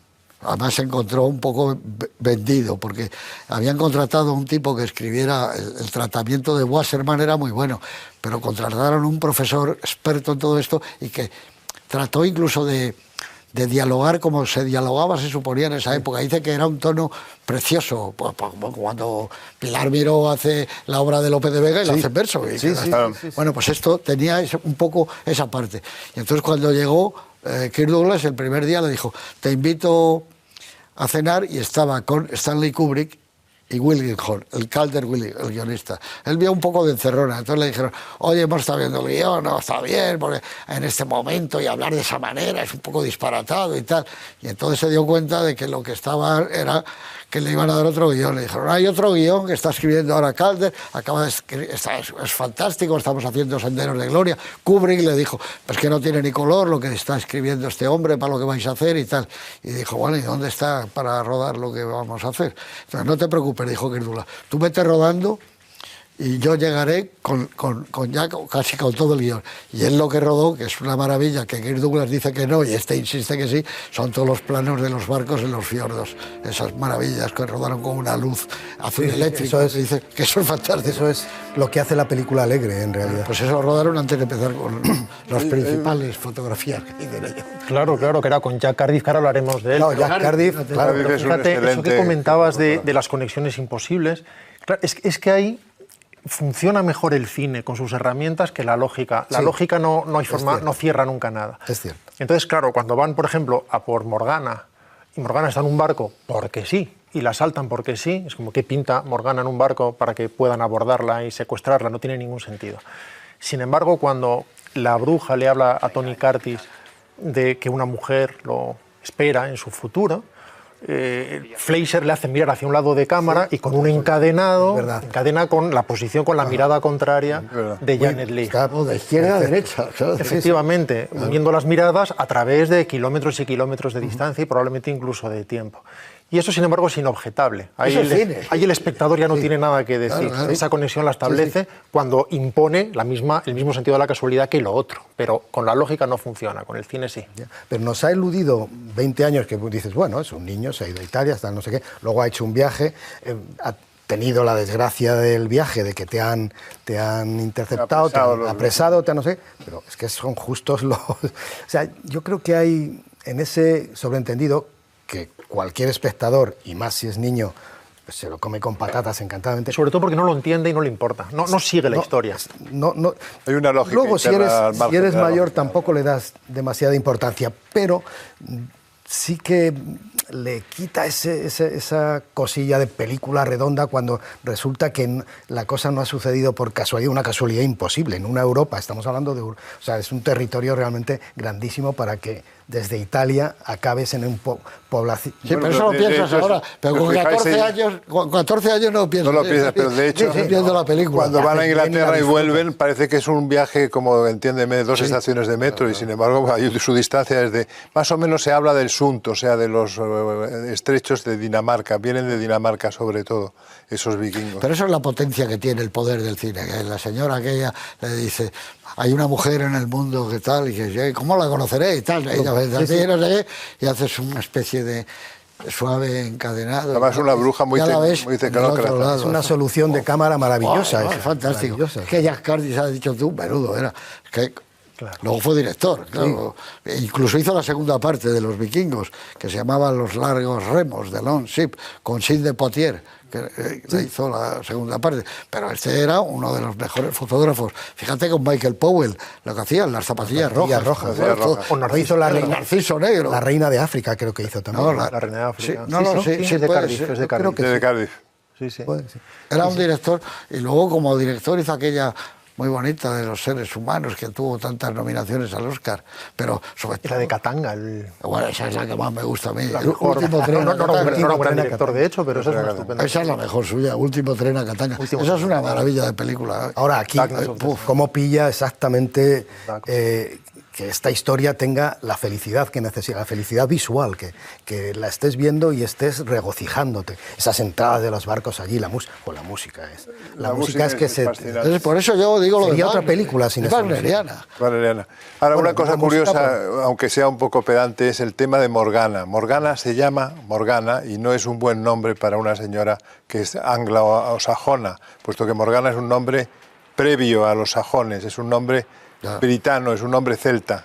Además se encontró un poco vendido, porque habían contratado a un tipo que escribiera, el tratamiento de Wasserman era muy bueno, pero contrataron a un profesor experto en todo esto y que trató incluso de de dialogar como se dialogaba, se suponía en esa época. Dice que era un tono precioso, pues, cuando Pilar Miró hace la obra de Lope de Vega y la hace en verso. Bueno, pues esto tenía un poco esa parte. Y entonces cuando llegó Kirk Douglas, el primer día le dijo, te invito a cenar, y estaba con Stanley Kubrick y Will Gibson, el Calder Willy, el guionista. Él vio un poco de encerrona, entonces le dijeron, oye, hemos estado viendo el guión, no, está bien, porque en este momento y hablar de esa manera es un poco disparatado y tal. Y entonces se dio cuenta de que lo que estaba era que le iban a dar otro guión. Le dijeron, hay otro guión que está escribiendo ahora Calder, acaba de escribir, es fantástico, estamos haciendo Senderos de Gloria. Kubrick le dijo, pues que no tiene ni color lo que está escribiendo este hombre para lo que vais a hacer y tal. Y dijo, bueno, ¿y dónde está para rodar lo que vamos a hacer? Entonces, no te preocupes, dijo Kirk Douglas, tú vete rodando y yo llegaré casi con todo el guión. Y él lo que rodó, que es una maravilla, que Kirk Douglas dice que no y este insiste que sí, son todos los planos de los barcos en los fiordos. Esas maravillas que rodaron con una luz azul eléctrico. Dice que eso es fantástico. Eso es lo que hace la película alegre, en realidad. Pues eso lo rodaron antes de empezar con las principales fotografías que dicen ellos. Claro, que era con Jack Cardiff, que ahora hablaremos de él. No, Jack Cardiff, claro. Pero fíjate, eso que comentabas de las conexiones imposibles, claro, es que ahí funciona mejor el cine con sus herramientas que la lógica. La lógica no hay forma, no cierra nunca nada. Es cierto. Entonces, claro, cuando van, por ejemplo, a por Morgana, y Morgana está en un barco porque sí, y la asaltan porque sí, es como que pinta Morgana en un barco para que puedan abordarla y secuestrarla, no tiene ningún sentido. Sin embargo, cuando la bruja le habla a Tony Curtis de que una mujer lo espera en su futuro, Fleischer le hace mirar hacia un lado de cámara y con un encadenado encadena con la posición, con la mirada contraria de Janet Leigh. De izquierda a derecha. Efectivamente, moviendo las miradas a través de kilómetros y kilómetros de distancia y probablemente incluso de tiempo. Y eso, sin embargo, es inobjetable. Ahí el espectador ya no tiene nada que decir. Claro. Esa conexión la establece cuando impone el mismo sentido de la casualidad que lo otro. Pero con la lógica no funciona, con el cine sí. Pero nos ha eludido 20 años que dices, bueno, es un niño, se ha ido a Italia, hasta no sé qué, luego ha hecho un viaje, ha tenido la desgracia del viaje, de que te han interceptado, te han apresado, no sé, pero es que son justos los... O sea, yo creo que hay en ese sobreentendido que cualquier espectador, y más si es niño, pues se lo come con patatas encantadamente. Sobre todo porque no lo entiende y no le importa, no sigue la historia. Hay una lógica. Luego, si eres mayor, tampoco le das demasiada importancia, pero sí que le quita esa cosilla de película redonda cuando resulta que la cosa no ha sucedido por casualidad, una casualidad imposible. En una Europa, estamos hablando de... O sea, es un territorio realmente grandísimo para que desde Italia acabes en un población... Sí, pero eso lo piensas ahora. Pero con 14 años no piensas. No lo piensas, pero de hecho, viendo la película. Cuando van a Inglaterra y vuelven, parece que es un viaje, como entiéndeme, 2 estaciones de metro, y sin embargo su distancia es de... Más o menos se habla del Sunt, o sea, de los estrechos de Dinamarca. Vienen de Dinamarca, sobre todo, esos vikingos. Pero eso es la potencia que tiene el poder del cine. Que la señora aquella le dice... Hay una mujer en el mundo que tal, y que ¿cómo la conoceré? Y tal, ella no sé qué, y haces una especie de suave encadenado. Además, una bruja muy tecnócrata. Es una solución de cámara maravillosa. Es fantástico. Maravillosa. Es que Jack Cardiff, ha dicho tú, menudo era. Es que claro. Luego fue director, claro. Incluso hizo la segunda parte de Los Vikingos, que se llamaba Los Largos Remos, de Long Ship, con Sidney Poitier, que hizo la segunda parte. Pero este era uno de los mejores fotógrafos. Fíjate con Michael Powell, lo que hacían, las zapatillas rojas. O hizo la reina, Narciso Negro. La reina de África, creo que hizo también. No, la reina de África. Es de Cardiff. Sí. Era un director, y luego como director hizo aquella... muy bonita de los seres humanos, que tuvo tantas nominaciones al Oscar, pero sobre todo... La de Katanga. Bueno, esa es la que más me gusta a mí. El último tren a Katanga. No era buen director, de hecho, pero esa es una estupenda. Esa es la mejor suya, Último tren a Katanga. Esa es una maravilla de película. Ahora, aquí, ¿cómo pilla exactamente que esta historia tenga la felicidad que necesita, la felicidad visual, que la estés viendo y estés regocijándote? Esas entradas de los barcos allí, la música es... La música es que se... Por eso yo digo lo de... Sería otra película sin esa Wagneriana. Ahora, una cosa curiosa, aunque sea un poco pedante, es el tema de Morgana. Morgana se llama Morgana y no es un buen nombre para una señora que es anglo-sajona, puesto que Morgana es un nombre previo a los sajones, es un nombre britano, es un nombre celta.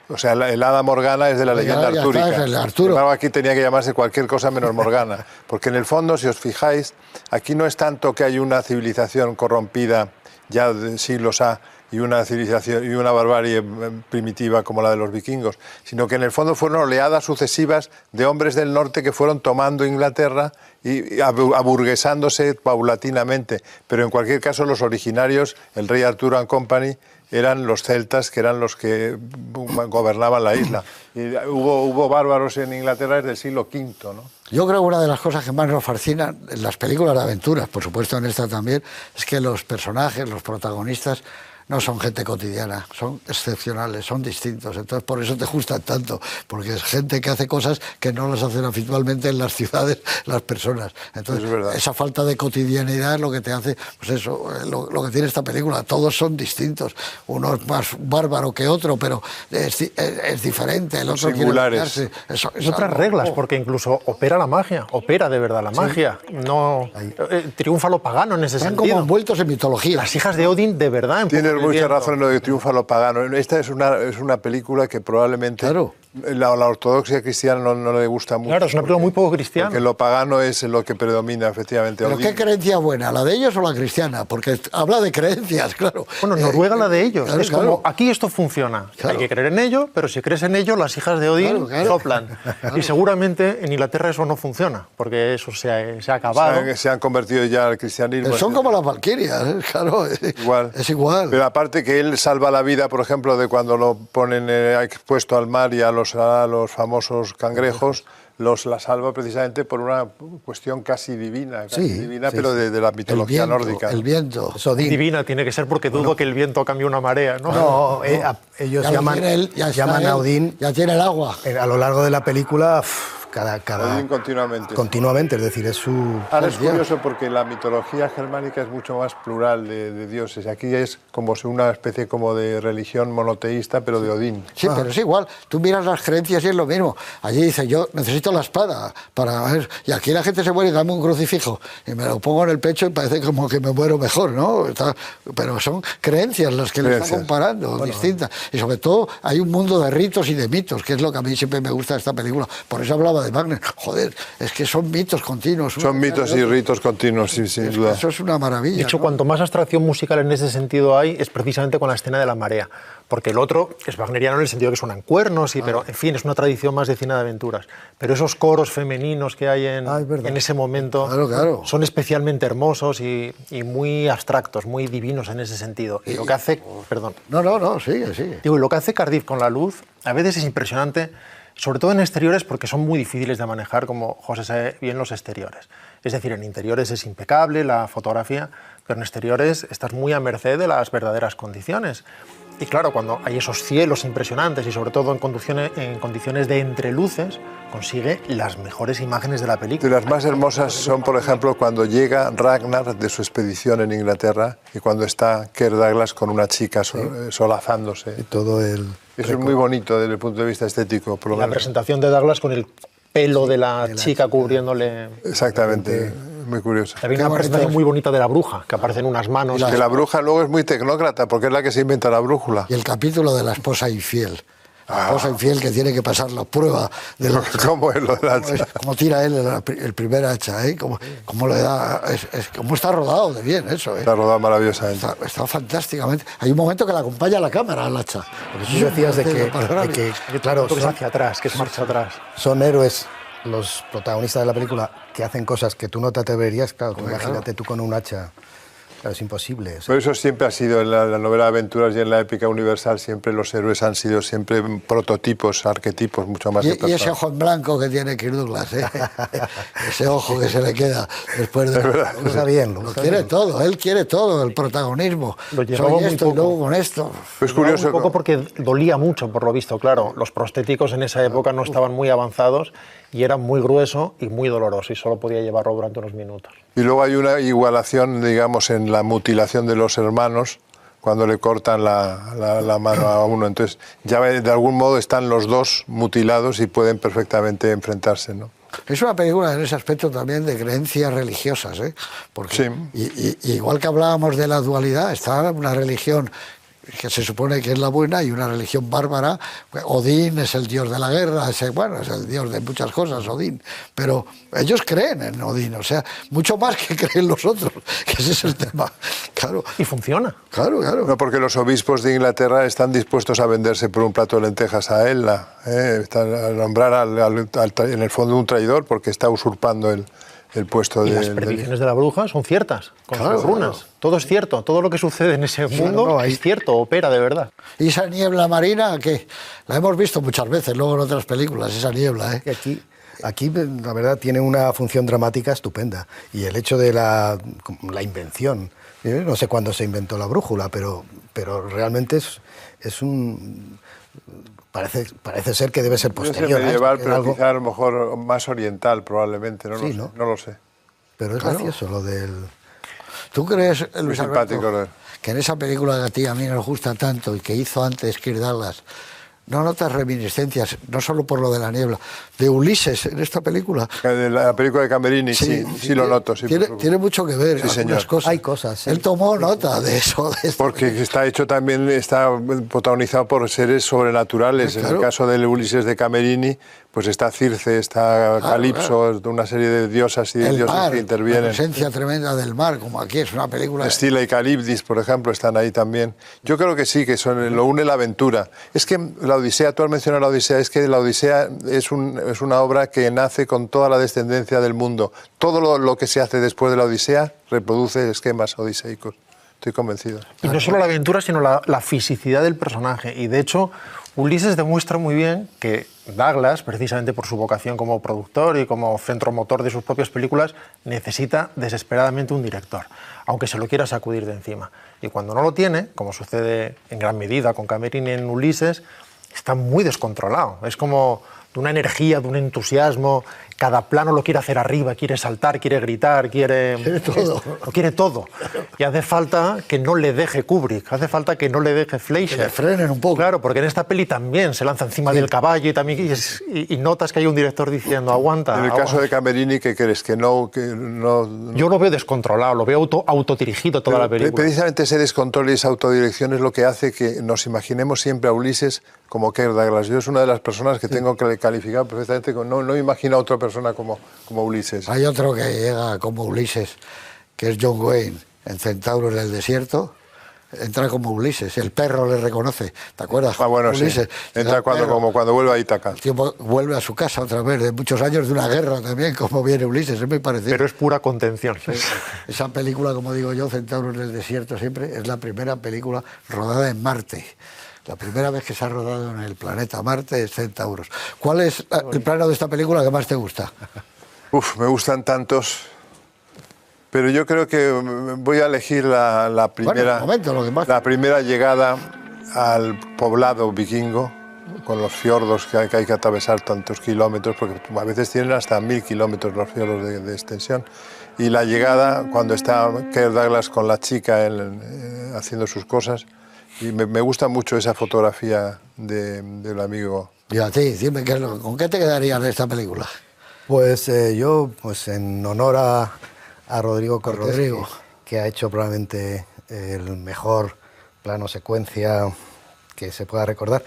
O sea, el hada Morgana es de la leyenda ya artúrica. está, es el Arturo. Sin embargo, aquí tenía que llamarse cualquier cosa menos Morgana. Porque en el fondo, si os fijáis, aquí no es tanto que hay una civilización corrompida ya de siglos A y una civilización y una barbarie primitiva como la de los vikingos, sino que en el fondo fueron oleadas sucesivas de hombres del norte que fueron tomando Inglaterra y aburguesándose paulatinamente. Pero en cualquier caso, los originarios, el rey Arturo and Company, eran los celtas, que eran los que gobernaban la isla. Y hubo bárbaros en Inglaterra desde el siglo V, ¿no? Yo creo que una de las cosas que más nos fascinan en las películas de aventuras, por supuesto en esta también, es que los personajes, los protagonistas, no son gente cotidiana, son excepcionales, son distintos. Entonces, por eso te gustan tanto, porque es gente que hace cosas que no las hacen habitualmente en las ciudades las personas. Entonces, esa falta de cotidianidad es lo que te hace, pues eso, lo que tiene esta película. Todos son distintos. Uno es más bárbaro que otro, pero es diferente. El otro singulares. Es otras reglas, porque incluso opera la magia, opera de verdad la magia. No triunfa lo pagano en ese Están sentido. como envueltos en mitología. Las hijas de Odín, de verdad. Tienes mucha razón en lo de triunfa lo pagano. Esta es una película que probablemente la ortodoxia cristiana no le gusta mucho. Claro, es una película muy poco cristiana. Porque lo pagano es lo que predomina, efectivamente. ¿Pero qué creencia buena? ¿La de ellos o la cristiana? Porque habla de creencias, claro. Bueno, Noruega la de ellos. Claro, es como, aquí esto funciona. Claro. Hay que creer en ello, pero si crees en ello, las hijas de Odín soplan. Y seguramente en Inglaterra eso no funciona, porque eso se ha acabado. Se han convertido ya al cristianismo. Son como las valquirias, claro. Igual. Es igual. Pero aparte que él salva la vida, por ejemplo, de cuando lo ponen expuesto al mar y a los famosos cangrejos, la salva precisamente por una cuestión casi divina, pero de la mitología nórdica. El viento. Divina tiene que ser porque dudo que el viento cambie una marea, ¿no? No, ellos llaman a Odín. Ya tiene el agua. A lo largo de la película, Odín continuamente. Continuamente, es decir, es su... Ahora es curioso porque la mitología germánica es mucho más plural de dioses. Aquí es como una especie como de religión monoteísta, pero de Odín. Sí, pero es igual. Tú miras las creencias y es lo mismo. Allí dice, yo necesito la espada para ver. Y aquí la gente se muere y dame un crucifijo. Y me lo pongo en el pecho y parece como que me muero mejor, ¿no? Pero son creencias las que le están comparando, distintas. Y sobre todo hay un mundo de ritos y de mitos, que es lo que a mí siempre me gusta de esta película. Por eso hablaba de Wagner. Joder, es que son mitos continuos. Son mitos y ritos continuos, sí, sin duda. Eso es una maravilla. De hecho, cuanto más abstracción musical en ese sentido hay, es precisamente con la escena de la marea. Porque el otro es wagneriano en el sentido que suenan cuernos, pero en fin, es una tradición más de cine de aventuras. Pero esos coros femeninos que hay en ese momento son especialmente hermosos y muy abstractos, muy divinos en ese sentido. Y lo que hace... Perdón. No, sigue. Digo, y lo que hace Cardiff con la luz, a veces es impresionante, sobre todo en exteriores, porque son muy difíciles de manejar, como José sabe bien, los exteriores. Es decir, en interiores es impecable la fotografía, pero en exteriores estás muy a merced de las verdaderas condiciones. Y claro, cuando hay esos cielos impresionantes y sobre todo en condiciones de entreluces, consigue las mejores imágenes de la película. De las más hermosas son, por ejemplo, cuando llega Ragnar de su expedición en Inglaterra y cuando está Kirk Douglas con una chica solazándose. Y todo Eso es muy bonito desde el punto de vista estético. Por lo la menos. presentación de Douglas con el pelo de la chica cubriéndole... Exactamente, muy curioso. También una presentación muy bonita de la bruja, que aparecen unas manos. Que la bruja luego es muy tecnócrata, porque es la que se inventa la brújula. Y el capítulo de la esposa infiel. La esposa infiel que tiene que pasar la prueba de ¿Cómo es lo del hacha? Cómo tira él el primer hacha, ¿eh? Cómo le da... Cómo está rodado de bien eso, ¿eh? Está rodado maravillosamente. Está fantásticamente. Hay un momento que le acompaña la cámara al hacha. Tú decías de que claro, que es hacia atrás, que es marcha atrás. Son héroes los protagonistas de la película que hacen cosas que tú no te atreverías. Claro, imagínate tú con un hacha. Claro, es imposible. Pero eso siempre ha sido en la novela de aventuras y en la épica universal, siempre los héroes han sido siempre prototipos, arquetipos, mucho más que personas. Y ese ojo en blanco que tiene Kirk Douglas, ¿eh? Ese ojo que se le queda después de... Lo usa bien. Lo quiere todo, él quiere todo, el protagonismo. Lo llevaba Soy esto y luego con esto. Es curioso. Un poco porque dolía mucho, por lo visto, claro. Los prostéticos en esa época no estaban muy avanzados y era muy grueso y muy doloroso y solo podía llevarlo durante unos minutos. Y luego hay una igualación, digamos, en la mutilación de los hermanos, cuando le cortan la mano a uno. Entonces, ya de algún modo están los dos mutilados y pueden perfectamente enfrentarse, ¿no? Es una película en ese aspecto también de creencias religiosas, ¿eh? Porque, sí. y igual que hablábamos de la dualidad, está una religión que se supone que es la buena, y una religión bárbara. Odín es el dios de la guerra, es el dios de muchas cosas, Odín, pero ellos creen en Odín, o sea, mucho más que creen los otros, que ese es el tema. Claro. Y funciona. Claro. No, porque los obispos de Inglaterra están dispuestos a venderse por un plato de lentejas a él, a nombrar en el fondo un traidor, porque está usurpando el puesto y de... las predicciones de la bruja son ciertas, con sus runas. Claro. Todo es cierto, todo lo que sucede en ese mundo es cierto, opera de verdad. Y esa niebla marina, que la hemos visto muchas veces, luego en otras películas, esa niebla, ¿eh? Aquí, la verdad, tiene una función dramática estupenda. Y el hecho de la invención. Yo no sé cuándo se inventó la brújula, pero realmente es un... Parece ser que debe ser posterior. Medieval, pero quizá a lo mejor más oriental, probablemente. No lo sé. Pero es gracioso lo del... ¿Tú crees, Muy Luis simpático, Alberto, que en esa película que a mí nos gusta tanto y que hizo antes Kirk Douglas, no notas reminiscencias, no solo por lo de la niebla, de Ulises en esta película? De la película de Camerini, sí lo noto. Sí, tiene mucho que ver, sí, señor. cosas. Hay cosas. Sí. Él tomó nota de eso. Porque está hecho también, está protagonizado por seres sobrenaturales. Claro. En el caso del Ulises de Camerini, pues está Circe, está Calipso, una serie de diosas y de El dioses mar, que intervienen. la presencia tremenda del mar, como aquí es una película... Escila y Calibdis, por ejemplo, están ahí también. Yo creo que sí, que lo une la aventura. Es que la Odisea, tú has mencionado la Odisea, es que la Odisea es una obra que nace con toda la descendencia del mundo. Todo lo que se hace después de la Odisea reproduce esquemas odiseicos. Estoy convencido. Y no solo la aventura, sino la fisicidad del personaje. Y de hecho, Ulises demuestra muy bien que Douglas, precisamente por su vocación como productor y como centro motor de sus propias películas, necesita desesperadamente un director, aunque se lo quiera sacudir de encima. Y cuando no lo tiene, como sucede en gran medida con Camerini en Ulises, está muy descontrolado. Es como de una energía, de un entusiasmo. Cada plano lo quiere hacer arriba, quiere saltar, quiere gritar, quiere todo. Lo quiere todo. Y hace falta que no le deje Kubrick, hace falta que no le deje Fleischer. Que le frenen un poco. Claro, porque en esta peli también se lanza encima del caballo y notas que hay un director diciendo aguanta. En el caso de Camerini, ¿qué crees? Que no... Yo lo veo descontrolado, lo veo autodirigido toda la película. Precisamente ese descontrol y esa autodirección es lo que hace que nos imaginemos siempre a Ulises como Kirk Douglas. Yo es una de las personas que tengo que calificar perfectamente. No imagino a otra persona como Ulises. Hay otro que llega como Ulises, que es John Wayne, en Centauro en el desierto. Entra como Ulises, el perro le reconoce. ¿Te acuerdas? Bueno, Ulises, sí. Entra como cuando vuelve a Ítaca. El tiempo vuelve a su casa otra vez, de muchos años de una guerra también, como viene Ulises, es muy parecido. Pero es pura contención. Esa película, como digo yo, Centauro en el desierto siempre, es la primera película rodada en Marte. La primera vez que se ha rodado en el planeta Marte es Centauros. ¿Cuál es el plano de esta película que más te gusta? Me gustan tantos, pero yo creo que voy a elegir la primera, la primera llegada al poblado vikingo, con los fiordos que hay que atravesar tantos kilómetros, porque a veces tienen hasta 1000 kilómetros los fiordos de extensión, y la llegada cuando está Kirk Douglas con la chica haciendo sus cosas. Y me gusta mucho esa fotografía del amigo. Y a ti, dime, ¿con qué te quedarías de esta película? Pues yo, en honor a Rodrigo Cortés, que ha hecho probablemente el mejor plano secuencia que se pueda recordar,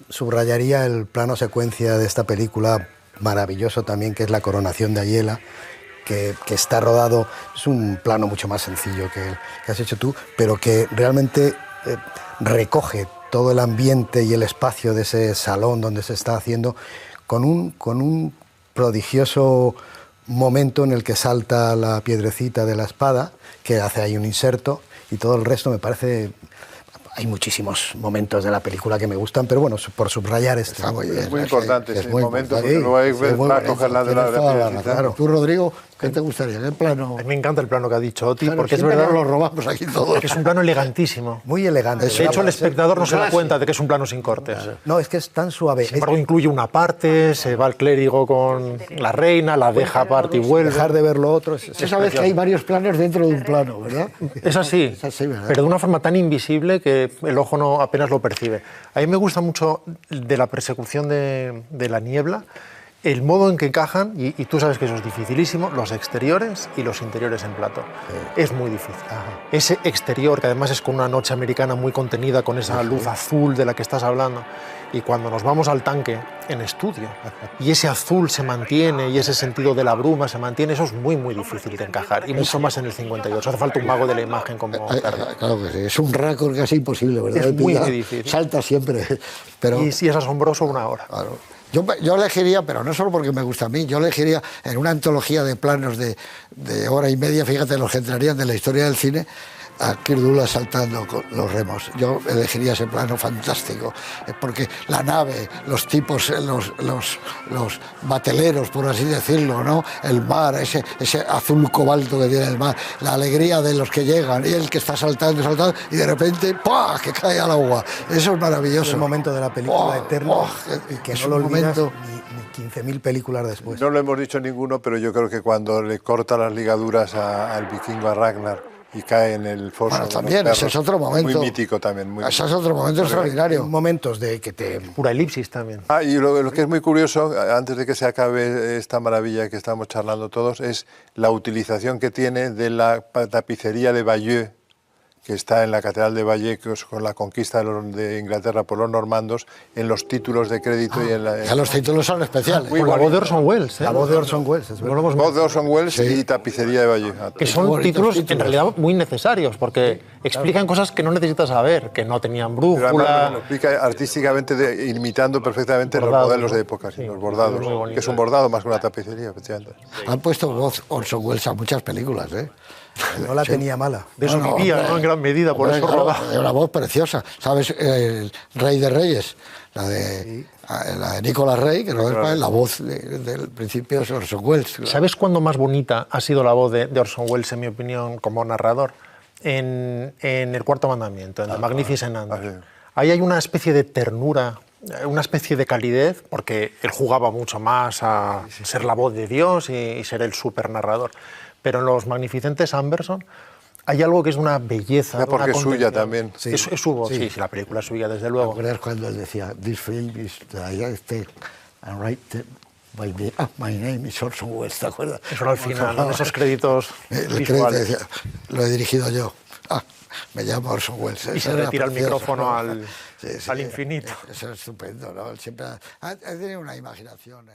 subrayaría el plano secuencia de esta película maravilloso también, que es La coronación de Ayela, que está rodado, es un plano mucho más sencillo que el que has hecho tú, pero que realmente recoge todo el ambiente y el espacio de ese salón donde se está haciendo con un prodigioso momento en el que salta la piedrecita de la espada, que hace ahí un inserto, y todo el resto me parece... Hay muchísimos momentos de la película que me gustan, pero bueno, por subrayar este. Está muy bien, es muy importante ese momento, porque sí, luego hay que cogerla de la piedrecita. Claro. Tú, Rodrigo, ¿qué te gustaría? ¿Qué plano? A mí me encanta el plano que ha dicho Oti, Claro, porque es verdad, lo robamos aquí todos. que es un plano elegantísimo. Muy elegante. De hecho, el espectador no se da cuenta de que es un plano sin cortes. No, es que es tan suave. Sin embargo, incluye una parte, se va el clérigo con la reina, la deja aparte y vuelve. Dejar de ver lo otro. Esa vez que hay varios planos dentro de un plano, ¿verdad? Es así, ¿verdad? pero de una forma tan invisible que el ojo apenas lo percibe. A mí me gusta mucho de la persecución de la niebla el modo en que encajan, y tú sabes que eso es dificilísimo, los exteriores y los interiores en plató. Es muy difícil. Ese exterior, que además es con una noche americana muy contenida, con esa luz azul de la que estás hablando, y cuando nos vamos al tanque en estudio, y ese azul se mantiene, y ese sentido de la bruma se mantiene, eso es muy, muy difícil de encajar, y mucho más en el 58. Hace falta un mago de la imagen como Carlos. Claro que sí, es un récord casi imposible, ¿verdad? Es muy difícil. Salta siempre. Pero, Y sí, es asombroso una hora. claro. Yo elegiría, pero no solo porque me gusta a mí, yo elegiría en una antología de planos de hora y media, fíjate, los que entrarían de la historia del cine, a Kirk Douglas saltando con los remos. Yo elegiría ese plano fantástico, porque la nave, los tipos, los bateleros, por así decirlo, ¿no? El mar, ese azul cobalto que tiene el mar, la alegría de los que llegan, y el que está saltando, y de repente, ¡pah!, que cae al agua. Eso es maravilloso. Es el momento de la película eterno, que es no lo un olvidas momento. ni 15.000 películas después. No lo hemos dicho ninguno, pero yo creo que cuando le corta las ligaduras al vikingo, a Ragnar, y cae en el foso. Bueno, de los también, ese perros, es otro momento. Muy mítico también. Muy Ese es otro momento extraordinario. Hay momentos de que te... Pura elipsis también. Y lo que es muy curioso, antes de que se acabe esta maravilla que estamos charlando todos, es la utilización que tiene de la tapicería de Bayeux, que está en la Catedral de Bayeux con la conquista de Inglaterra por los normandos, en los títulos de crédito y en la... Ya los títulos son especiales. Muy Con la voz de bonito. Orson Welles. La voz de Orson Welles, es No verdad. lo hemos Voz de Orson Welles y tapicería de Bayeux. que son Bonitos títulos, en títulos. realidad muy necesarios, porque explican cosas que no necesitas saber, que no tenían Pero además brújula. lo explica artísticamente, imitando perfectamente los Bordados, modelos ¿no? de época, Sí, los bordados, muy bonito. que es un bordado más que una tapicería, efectivamente. Han puesto voz Orson Welles a muchas películas, ¿eh? No la tenía mala. De eso No, vivía, hombre. ¿no? En gran medida, por Hombre, eso claro, rodaba. es una voz preciosa. ¿Sabes? El Rey de Reyes, la de Nicolas Rey, que no es para él, la voz del principio es Orson Welles. Claro. ¿Sabes cuándo más bonita ha sido la voz de Orson Welles, en mi opinión, como narrador? En El Cuarto Mandamiento, en The Magnificent Andrew. sí. Ahí hay una especie de ternura, una especie de calidez, porque él jugaba mucho más a ser la voz de Dios y ser el supernarrador. Pero en Los Magnificentes Amberson hay algo que es una belleza. Ya, de una porque es suya contención. también. Sí. Es su voz, sí, la película es suya, desde luego. ¿Te acuerdas cuando él decía, this film is and written by me, my name is Orson Welles, ¿te acuerdas? Eso era al final, ¿no? Esos créditos El crédito visuales. decía, lo he dirigido yo. Me llamo Orson Welles. Y Eso se era retira el precioso. micrófono al Sí, al infinito. Eso es estupendo, ¿no? Él siempre ha tenido una imaginación.